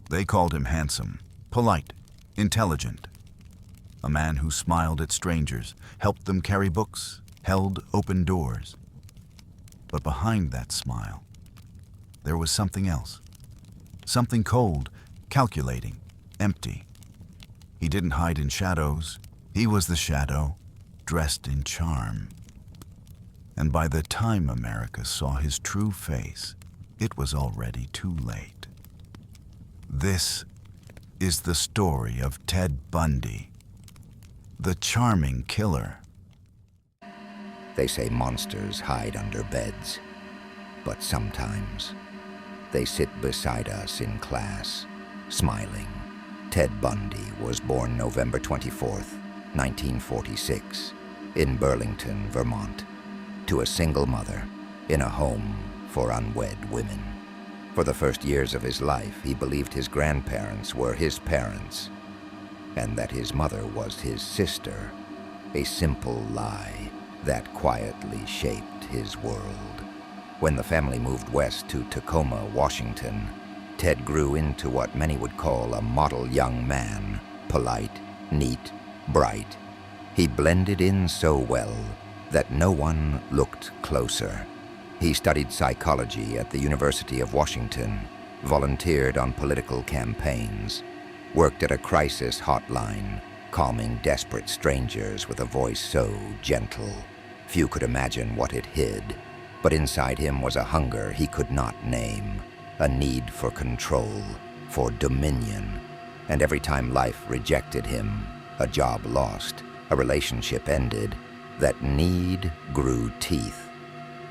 They called him handsome, polite, intelligent. A man who smiled at strangers, helped them carry books, held open doors. But behind that smile, there was something else. Something cold, calculating, empty. He didn't hide in shadows. He was the shadow, dressed in charm. And by the time America saw his true face, it was already too late. This is the story of Ted Bundy, the charming killer. They say monsters hide under beds, but sometimes they sit beside us in class, smiling. Ted Bundy was born November 24th, 1946, in Burlington, Vermont, to a single mother in a home for unwed women. For the first years of his life, he believed his grandparents were his parents, and that his mother was his sister, a simple lie that quietly shaped his world. When the family moved west to Tacoma, Washington, Ted grew into what many would call a model young man, polite, neat, bright. He blended in so well that no one looked closer. He studied psychology at the University of Washington, volunteered on political campaigns, worked at a crisis hotline, calming desperate strangers with a voice so gentle few could imagine what it hid. But inside him was a hunger he could not name, a need for control, for dominion. And every time life rejected him, a job lost, a relationship ended, that need grew teeth.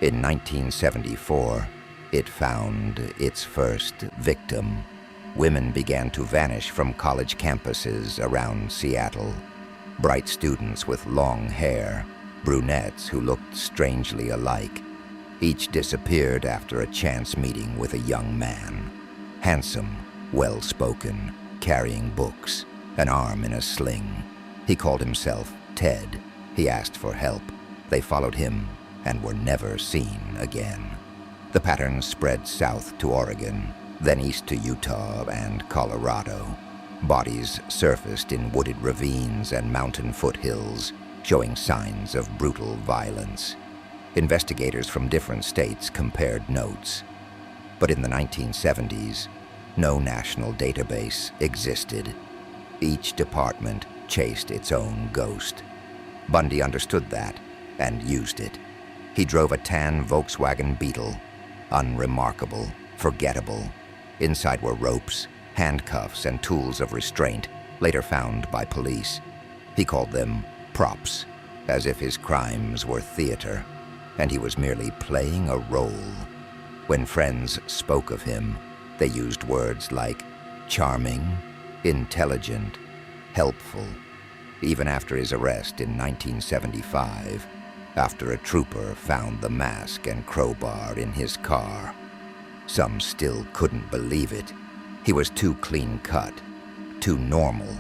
In 1974, it found its first victim. Women began to vanish from college campuses around Seattle. Bright students with long hair, brunettes who looked strangely alike. Each disappeared after a chance meeting with a young man. Handsome, well-spoken, carrying books, an arm in a sling. He called himself Ted. He asked for help. They followed him and were never seen again. The pattern spread south to Oregon, then east to Utah and Colorado. Bodies surfaced in wooded ravines and mountain foothills, showing signs of brutal violence. Investigators from different states compared notes. But in the 1970s, no national database existed. Each department chased its own ghost. Bundy understood that and used it. He drove a tan Volkswagen Beetle, unremarkable, forgettable. Inside were ropes, handcuffs, and tools of restraint, later found by police. He called them props, as if his crimes were theater, and he was merely playing a role. When friends spoke of him, they used words like charming, intelligent, helpful. Even after his arrest in 1975, after a trooper found the mask and crowbar in his car. Some still couldn't believe it. He was too clean-cut, too normal,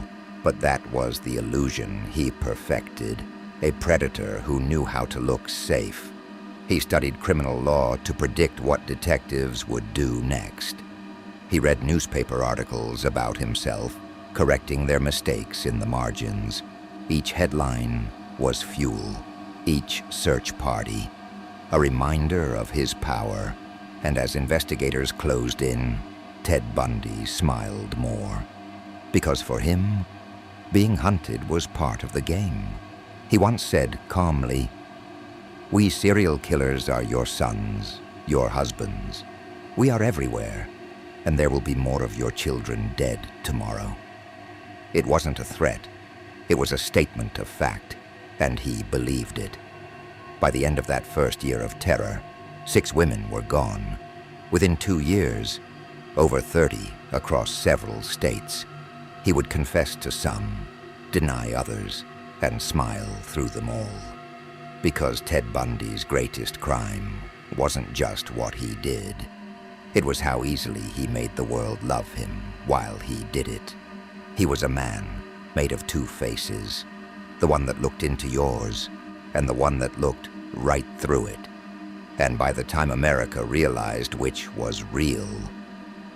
but that was the illusion he perfected, a predator who knew how to look safe. He studied criminal law to predict what detectives would do next. He read newspaper articles about himself, correcting their mistakes in the margins. Each headline was fuel, each search party, a reminder of his power. And as investigators closed in, Ted Bundy smiled more. Because for him, being hunted was part of the game. He once said calmly, "We serial killers are your sons, your husbands. We are everywhere, and there will be more of your children dead tomorrow." It wasn't a threat. It was a statement of fact, and he believed it. By the end of that first year of terror, 6 women were gone. Within 2 years, over 30 across several states. He would confess to some, deny others, and smile through them all. Because Ted Bundy's greatest crime wasn't just what he did. It was how easily he made the world love him while he did it. He was a man made of 2 faces, the one that looked into yours and the one that looked right through it. And by the time America realized which was real,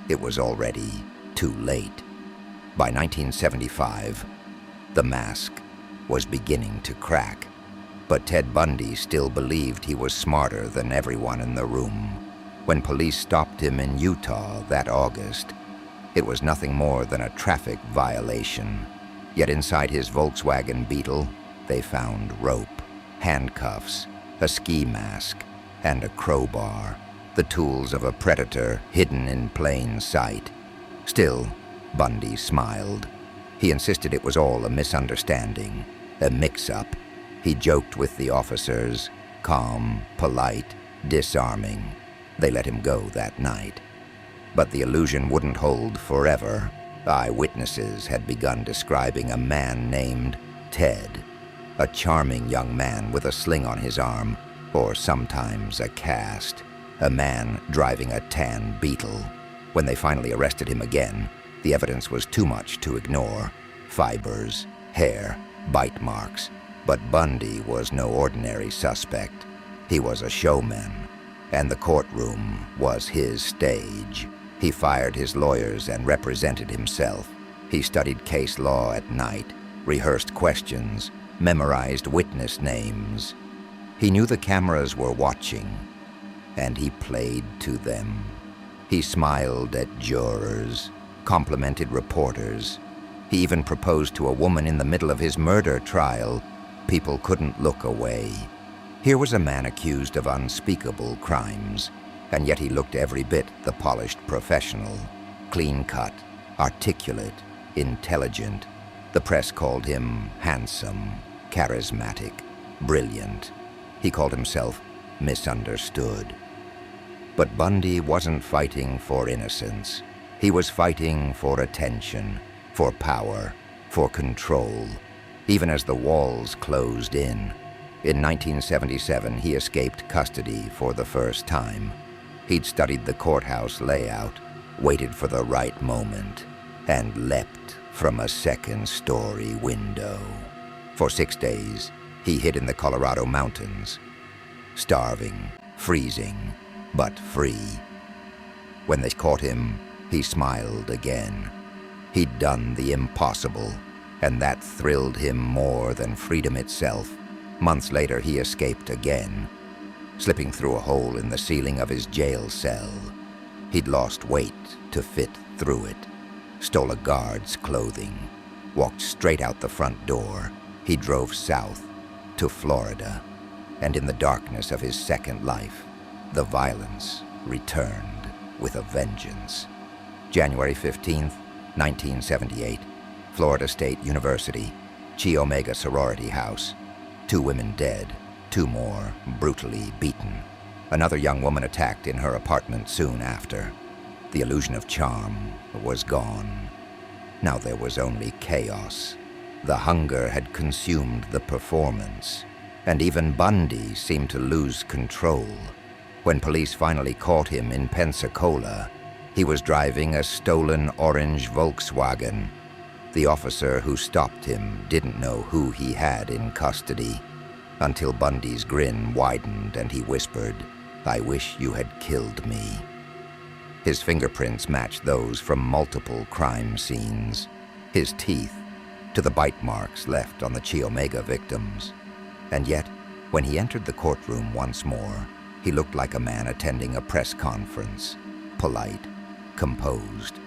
it was already too late. By 1975, the mask was beginning to crack, but Ted Bundy still believed he was smarter than everyone in the room. When police stopped him in Utah that August, it was nothing more than a traffic violation. Yet inside his Volkswagen Beetle, they found rope, handcuffs, a ski mask, and a crowbar, the tools of a predator hidden in plain sight. Still, Bundy smiled. He insisted it was all a misunderstanding, a mix-up. He joked with the officers, calm, polite, disarming. They let him go that night. But the illusion wouldn't hold forever. Eyewitnesses had begun describing a man named Ted, a charming young man with a sling on his arm, or sometimes a cast, a man driving a tan Beetle. When they finally arrested him again, the evidence was too much to ignore. Fibers, hair, bite marks. But Bundy was no ordinary suspect. He was a showman, and the courtroom was his stage. He fired his lawyers and represented himself. He studied case law at night, rehearsed questions, memorized witness names. He knew the cameras were watching, and he played to them. He smiled at jurors, complimented reporters. He even proposed to a woman in the middle of his murder trial. People couldn't look away. Here was a man accused of unspeakable crimes, and yet he looked every bit the polished professional, clean-cut, articulate, intelligent. The press called him handsome, charismatic, brilliant. He called himself misunderstood. But Bundy wasn't fighting for innocence. He was fighting for attention, for power, for control. Even as the walls closed in 1977, he escaped custody for the first time. He'd studied the courthouse layout, waited for the right moment, and leapt from a second-story window. For 6 days, he hid in the Colorado mountains, starving, freezing, but free. When they caught him, he smiled again. He'd done the impossible, and that thrilled him more than freedom itself. Months later, he escaped again, slipping through a hole in the ceiling of his jail cell. He'd lost weight to fit through it, stole a guard's clothing, walked straight out the front door. He drove south to Florida, and in the darkness of his second life, the violence returned with a vengeance. January 15th, 1978, Florida State University, Chi Omega sorority house. 2 women dead, 2 more brutally beaten. Another young woman attacked in her apartment soon after. The illusion of charm was gone. Now there was only chaos. The hunger had consumed the performance, and even Bundy seemed to lose control. When police finally caught him in Pensacola, he was driving a stolen orange Volkswagen. The officer who stopped him didn't know who he had in custody, until Bundy's grin widened and he whispered, "I wish you had killed me." His fingerprints matched those from multiple crime scenes, his teeth to the bite marks left on the Chi Omega victims. And yet, when he entered the courtroom once more, he looked like a man attending a press conference, polite, composed,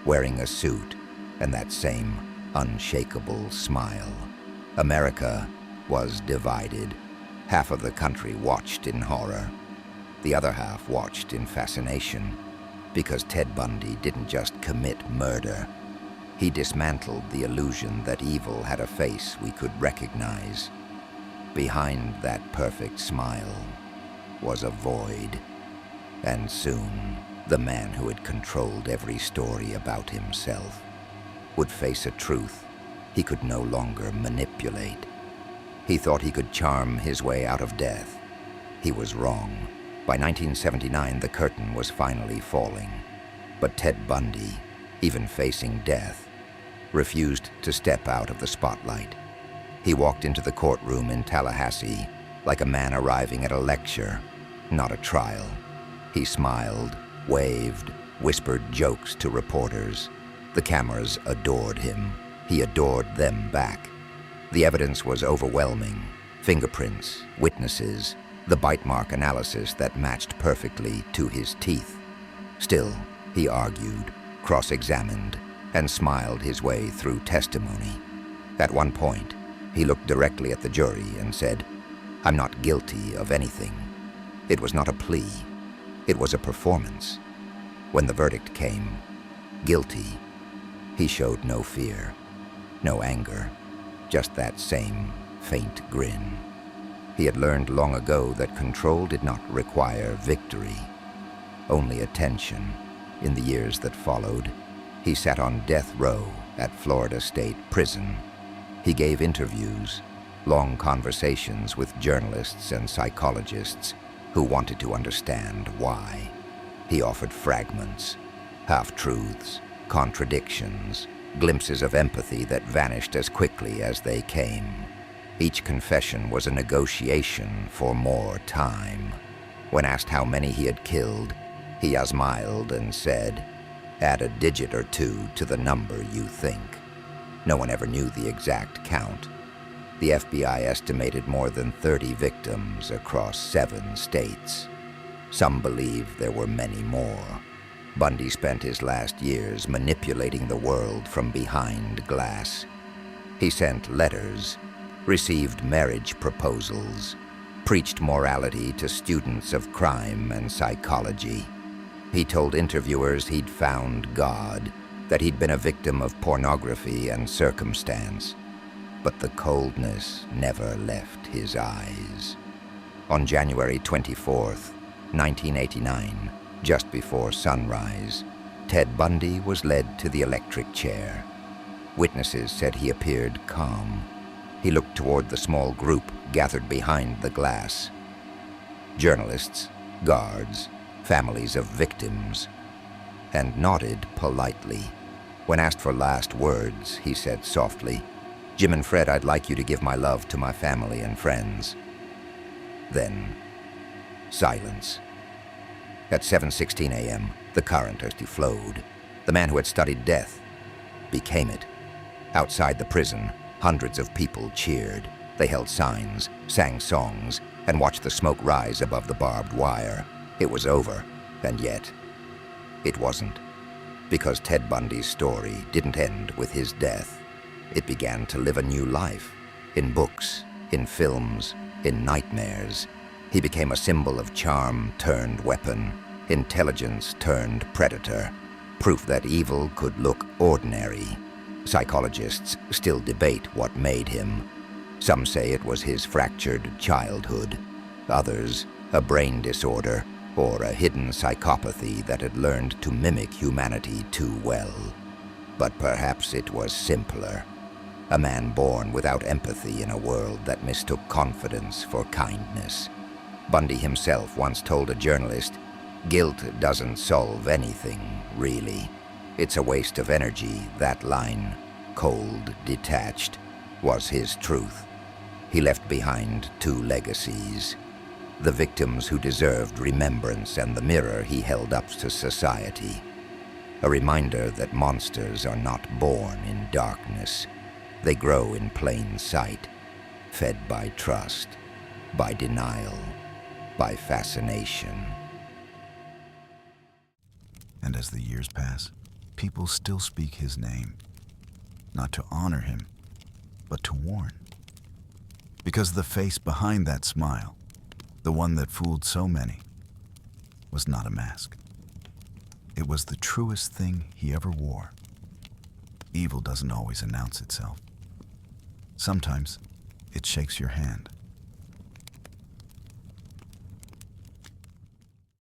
wearing a suit, and that same unshakable smile. America was divided. Half of the country watched in horror. The other half watched in fascination, because Ted Bundy didn't just commit murder. He dismantled the illusion that evil had a face we could recognize. Behind that perfect smile was a void, and soon the man who had controlled every story about himself would face a truth he could no longer manipulate. He thought he could charm his way out of death. He was wrong. By 1979, the curtain was finally falling. But Ted Bundy, even facing death, refused to step out of the spotlight. He walked into the courtroom in Tallahassee like a man arriving at a lecture, not a trial. He smiled, waved, whispered jokes to reporters. The cameras adored him. He adored them back. The evidence was overwhelming. Fingerprints, witnesses, the bite mark analysis that matched perfectly to his teeth. Still, he argued, cross-examined, and smiled his way through testimony. At one point, he looked directly at the jury and said, "I'm not guilty of anything." It was not a plea. It was a performance. When the verdict came, guilty, he showed no fear, no anger, just that same faint grin. He had learned long ago that control did not require victory, only attention. In the years that followed, he sat on death row at Florida State Prison. He gave interviews, long conversations with journalists and psychologists who wanted to understand why. He offered fragments, half-truths, contradictions, glimpses of empathy that vanished as quickly as they came. Each confession was a negotiation for more time. When asked how many he had killed, he smiled and said, "Add a digit or two to the number you think." No one ever knew the exact count. The FBI estimated more than 30 victims across 7 states. Some believe there were many more. Bundy spent his last years manipulating the world from behind glass. He sent letters, received marriage proposals, preached morality to students of crime and psychology. He told interviewers he'd found God, that he'd been a victim of pornography and circumstance. But the coldness never left his eyes. On January 24th, 1989, just before sunrise, Ted Bundy was led to the electric chair. Witnesses said he appeared calm. He looked toward the small group gathered behind the glass. Journalists, guards, families of victims, and nodded politely. When asked for last words, he said softly, "Jim and Fred, I'd like you to give my love to my family and friends." Then, silence. At 7:16 a.m., the current flowed. The man who had studied death became it. Outside the prison, hundreds of people cheered. They held signs, sang songs, and watched the smoke rise above the barbed wire. It was over, and yet, it wasn't. Because Ted Bundy's story didn't end with his death. It began to live a new life. In books, in films, in nightmares. He became a symbol of charm turned weapon, intelligence turned predator, proof that evil could look ordinary. Psychologists still debate what made him. Some say it was his fractured childhood. Others, a brain disorder or a hidden psychopathy that had learned to mimic humanity too well. But perhaps it was simpler. A man born without empathy in a world that mistook confidence for kindness. Bundy himself once told a journalist, "Guilt doesn't solve anything, really. It's a waste of energy." That line, cold, detached, was his truth. He left behind 2 legacies. The victims who deserved remembrance and the mirror he held up to society. A reminder that monsters are not born in darkness. They grow in plain sight, fed by trust, by denial, by fascination. And as the years pass, people still speak his name, not to honor him, but to warn. Because the face behind that smile, the one that fooled so many, was not a mask. It was the truest thing he ever wore. Evil doesn't always announce itself. Sometimes it shakes your hand.